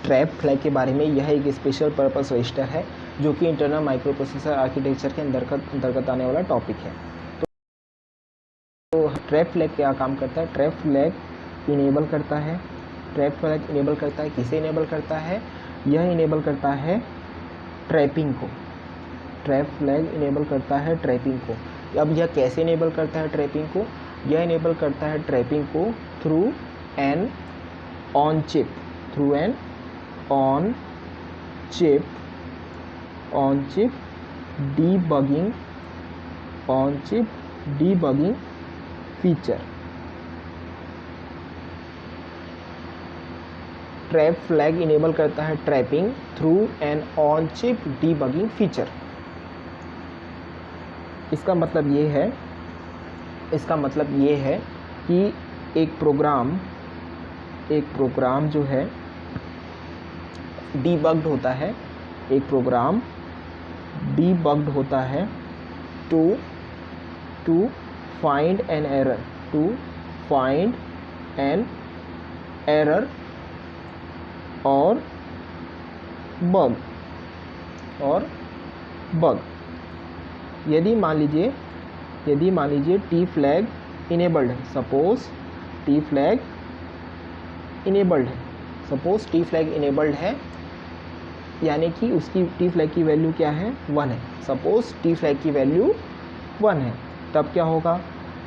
Trap flag के बारे में। यह एक स्पेशल पर्पस रजिस्टर है जो कि इंटरनल माइक्रो प्रोसेसर आर्किटेक्चर के अंतर्गत आने वाला टॉपिक है। तो ट्रैप फ्लैग क्या काम करता है? ट्रैप फ्लैग इनेबल करता है। ट्रैप फ्लैग इनेबल करता है, किसे इनेबल करता है? यह इनेबल करता है ट्रैपिंग को। ट्रैप फ्लैग इनेबल करता है ट्रैपिंग को। अब यह कैसे इनेबल करता है ट्रैपिंग को? यह इनेबल करता है ट्रैपिंग को through an on chip debugging feature. Trap flag enable करता है trapping through an on chip debugging feature. इसका मतलब ये है कि एक प्रोग्राम जो है डीबग्ड होता है, एक प्रोग्राम डीबग्ड होता है टू फाइंड एन एरर और बग। यदि मान लीजिए टी फ्लैग इनेबल्ड है, सपोज टी फ्लैग इनेबल्ड है, यानी कि उसकी टी फ्लैग की वैल्यू क्या है? 1 है। सपोज टी फ्लैग की वैल्यू 1 है, तब क्या होगा?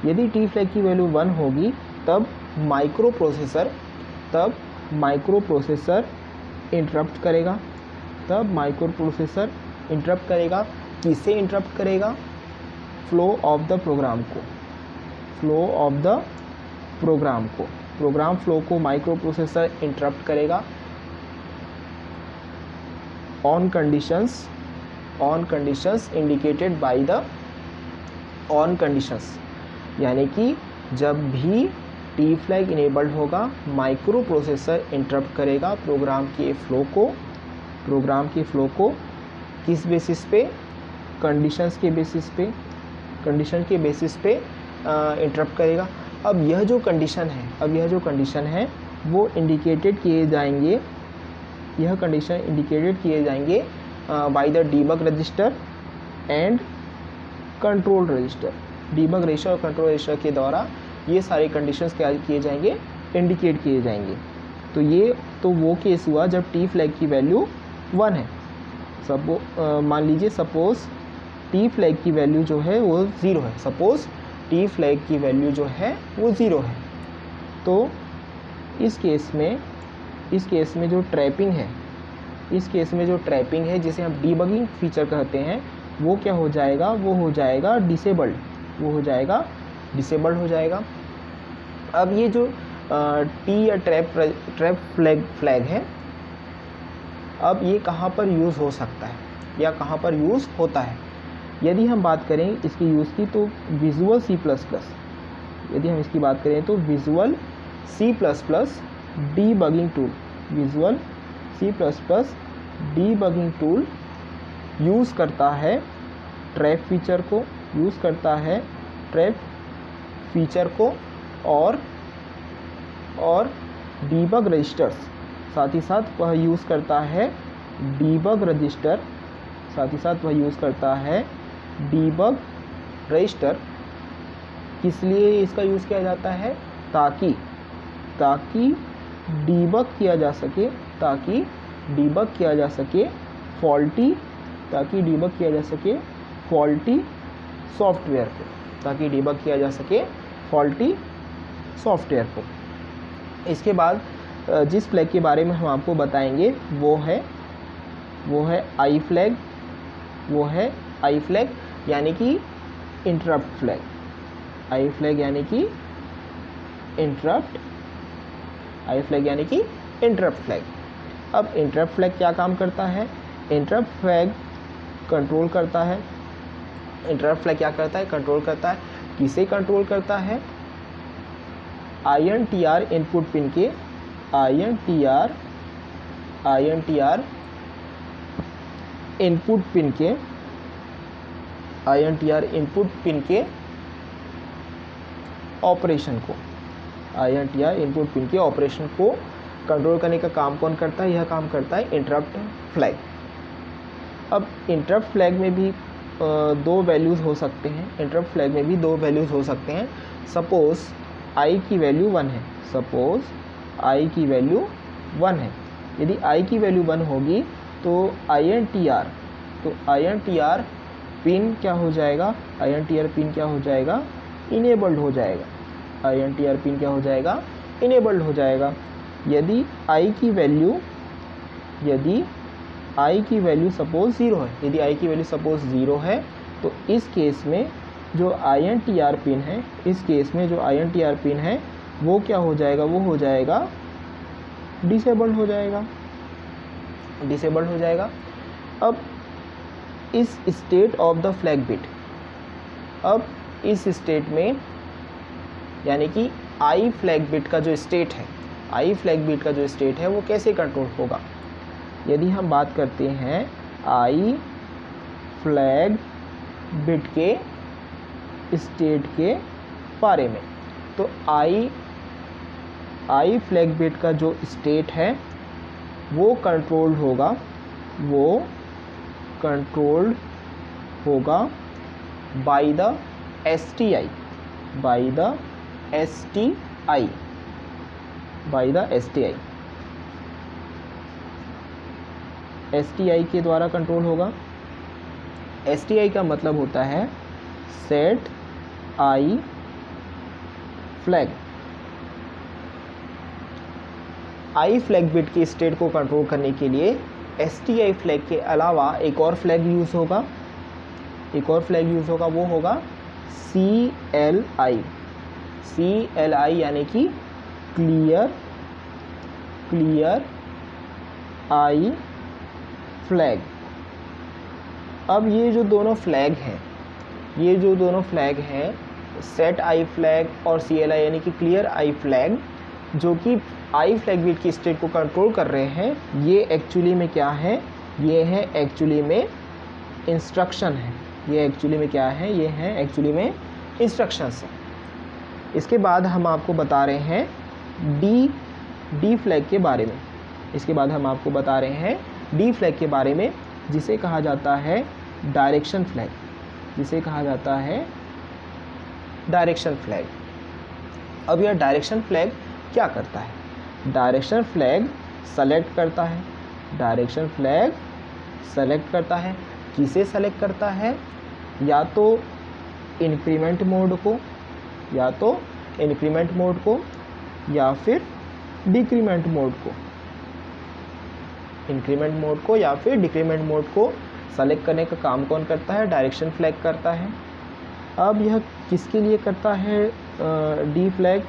यदि टी फ्लैग की वैल्यू 1 होगी तब माइक्रो प्रोसेसर इंटरप्ट करेगा। किसे इंटरप्ट करेगा? Flow of the program flow को माइक्रो प्रोसेसर इंटरप्ट करेगा on conditions indicated by the on conditions. यानी कि जब भी टी फ्लैग इनेबल्ड होगा, माइक्रो प्रोसेसर इंटरप्ट करेगा प्रोग्राम के फ्लो को किस बेसिस पे? कंडीशन के बेसिस पे इंटरप्ट करेगा। अब यह जो कंडीशन है वो इंडिकेटेड किए जाएंगे, by the debug register and control register. Debug register और कंट्रोल रजिस्टर के द्वारा ये सारे कंडीशंस क्या किए जाएंगे? इंडिकेट किए जाएंगे। तो वो केस हुआ जब टी फ्लैग की वैल्यू 1 है। मान लीजिए सपोज टी फ्लैग की वैल्यू जो है वो 0 है। तो इस केस में जो ट्रैपिंग है जिसे हम डीबगिंग फीचर कहते हैं, वो क्या हो जाएगा? वो हो जाएगा डिसेबल्ड हो जाएगा। अब ये जो टी या ट्रैप फ्लैग है, अब ये कहाँ पर यूज़ हो सकता है या कहाँ पर यूज़ होता है? यदि हम बात करें इसकी यूज़ की तो विजुअल C++, यदि हम इसकी बात करें तो visual C++ debugging tool use करता है ट्रैप फीचर को और डीबग रजिस्टर्स। साथ ही साथ वह यूज़ करता है डीबग रजिस्टर। किस लिए इसका यूज़ किया जाता है? ताकि डीबग किया जा सके फॉल्टी सॉफ्टवेयर को। इसके बाद जिस फ्लैग के बारे में हम आपको बताएंगे वो है आई फ्लैग यानी कि इंटरप्ट फ्लैग। आई फ्लैग यानी कि इंटरप्ट फ्लैग। अब इंटरप्ट फ्लैग क्या काम करता है? इंटरप्ट फ्लैग कंट्रोल करता है। कंट्रोल करता है। किसे कंट्रोल करता है? INTR इनपुट पिन के ऑपरेशन को कंट्रोल करने का काम कौन करता है? यह काम करता है इंटरप्ट फ्लैग। अब इंटरप्ट फ्लैग में भी दो वैल्यूज़ हो सकते हैं। इंटरप्ट फ्लैग में भी दो वैल्यूज़ हो सकते हैं। सपोज़ आई की वैल्यू 1 है, सपोज़ आई की वैल्यू 1 है। यदि आई की वैल्यू 1 होगी तो INTR पिन क्या हो जाएगा? INTR पिन क्या हो जाएगा? इनेबल्ड हो जाएगा। INTR पिन क्या हो जाएगा? इनेबल्ड हो जाएगा। यदि आई की वैल्यू सपोज़ 0 है, यदि आई की वैल्यू सपोज़ 0 है तो इस केस में जो INTR पिन है, इस केस में जो INTR पिन है वो क्या हो जाएगा? वो हो जाएगा डिसेबल्ड हो जाएगा, डिसेबल्ड हो जाएगा। अब इस state of the flag bit, अब इस स्टेट में यानी कि आई फ्लैग बिट का जो स्टेट है, आई फ्लैग बिट का जो स्टेट है वो कैसे कंट्रोल होगा? यदि हम बात करते हैं आई फ्लैग बिट के स्टेट के बारे में, तो आई फ्लैग बिट का जो स्टेट है वो कंट्रोल्ड होगा, बाय द STI, STI के द्वारा कंट्रोल होगा। STI का मतलब होता है सेट आई फ्लैग। आई फ्लैग बिट के स्टेट को कंट्रोल करने के लिए STI फ्लैग के अलावा एक और फ्लैग यूज़ होगा, वो होगा CLI यानी कि क्लियर आई फ्लैग। अब ये जो दोनों फ्लैग हैं, सेट आई फ्लैग और CLI यानी कि क्लियर आई फ्लैग, जो कि आई फ्लैग बिट की स्टेट को कंट्रोल कर रहे हैं, ये एक्चुअली में क्या है? ये है एक्चुअली में इंस्ट्रक्शन है। ये एक्चुअली में क्या है? ये है एक्चुअली में इंस्ट्रक्शंस हैं। इसके बाद हम आपको बता रहे हैं डी फ्लैग के बारे में। इसके बाद हम आपको बता रहे हैं डी फ्लैग के बारे में, जिसे कहा जाता है डायरेक्शन फ्लैग, अब यह डायरेक्शन फ्लैग क्या करता है? डायरेक्शन फ्लैग सेलेक्ट करता है। किसे सेलेक्ट करता है? या तो इंक्रीमेंट मोड को, या फिर डिक्रीमेंट मोड को। सेलेक्ट करने का काम कौन करता है? डायरेक्शन फ्लैग करता है। अब यह किसके लिए करता है? डी फ्लैग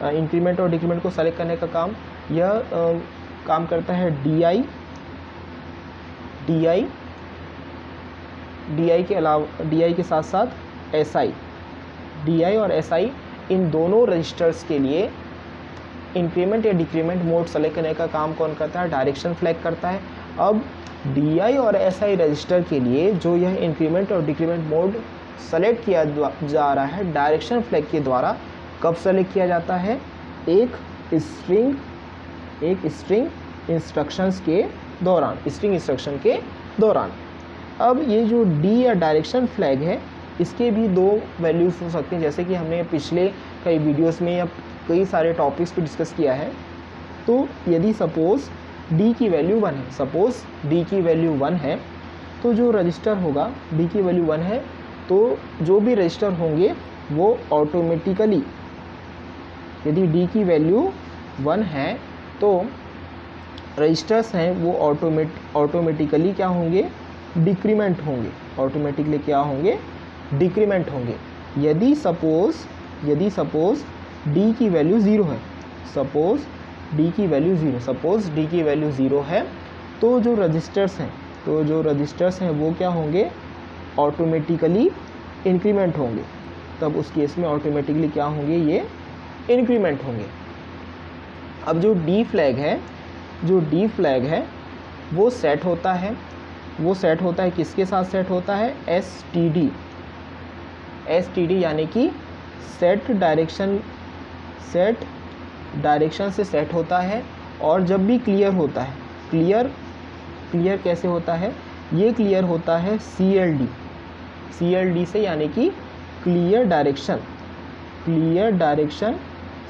इंक्रीमेंट और डिक्रीमेंट को सेलेक्ट करने का काम, यह काम करता है DI के अलावा, DI के साथ साथ SI, DI और SI इन दोनों रजिस्टर्स के लिए इंक्रीमेंट या डिक्रीमेंट मोड सेलेक्ट करने का काम कौन करता है? डायरेक्शन फ्लैग करता है। अब DI और SI रजिस्टर के लिए जो यह इंक्रीमेंट और डिक्रीमेंट मोड सेलेक्ट किया जा रहा है डायरेक्शन फ्लैग के द्वारा, कब सेलेक्ट किया जाता है? एक स्ट्रिंग इंस्ट्रक्शन के दौरान। अब ये जो डी या डायरेक्शन फ्लैग है, इसके भी दो वैल्यूज़ हो सकते हैं, जैसे कि हमने पिछले कई वीडियोस में या कई सारे टॉपिक्स पे डिस्कस किया है। तो यदि सपोज़ डी की वैल्यू 1 है, तो जो रजिस्टर होगा, डी की वैल्यू 1 है, तो जो भी रजिस्टर होंगे वो ऑटोमेटिकली, यदि डी की वैल्यू 1 है तो रजिस्टर्स हैं वो ऑटोमेटिकली क्या होंगे? डिक्रीमेंट होंगे। यदि सपोज़ डी की वैल्यू 0 है, सपोज़ डी की वैल्यू 0 है, तो जो रजिस्टर्स हैं वो क्या होंगे? ऑटोमेटिकली इंक्रीमेंट होंगे। तब उस केस में ऑटोमेटिकली क्या होंगे? ये इंक्रीमेंट होंगे। अब जो डी फ्लैग है वो सेट होता है, किसके साथ सेट होता है? STD यानी कि सेट डायरेक्शन से सेट होता है। और जब भी क्लियर होता है, क्लियर कैसे होता है, ये क्लियर होता है CLD से, यानी कि क्लियर डायरेक्शन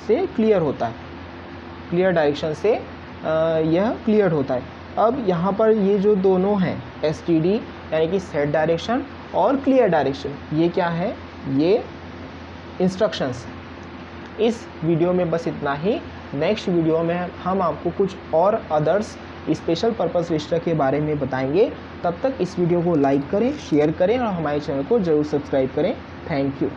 से क्लियर होता है, क्लियर डायरेक्शन से यह क्लियर होता है। अब यहाँ पर ये जो दोनों हैं STD यानी कि सेट डायरेक्शन और क्लियर डायरेक्शन, ये क्या है, ये इंस्ट्रक्शंस। इस वीडियो में बस इतना ही। नेक्स्ट वीडियो में हम आपको कुछ और अदर्स स्पेशल पर्पस रजिस्टर के बारे में बताएंगे। तब तक इस वीडियो को लाइक करें, शेयर करें और हमारे चैनल को ज़रूर सब्सक्राइब करें। Thank you.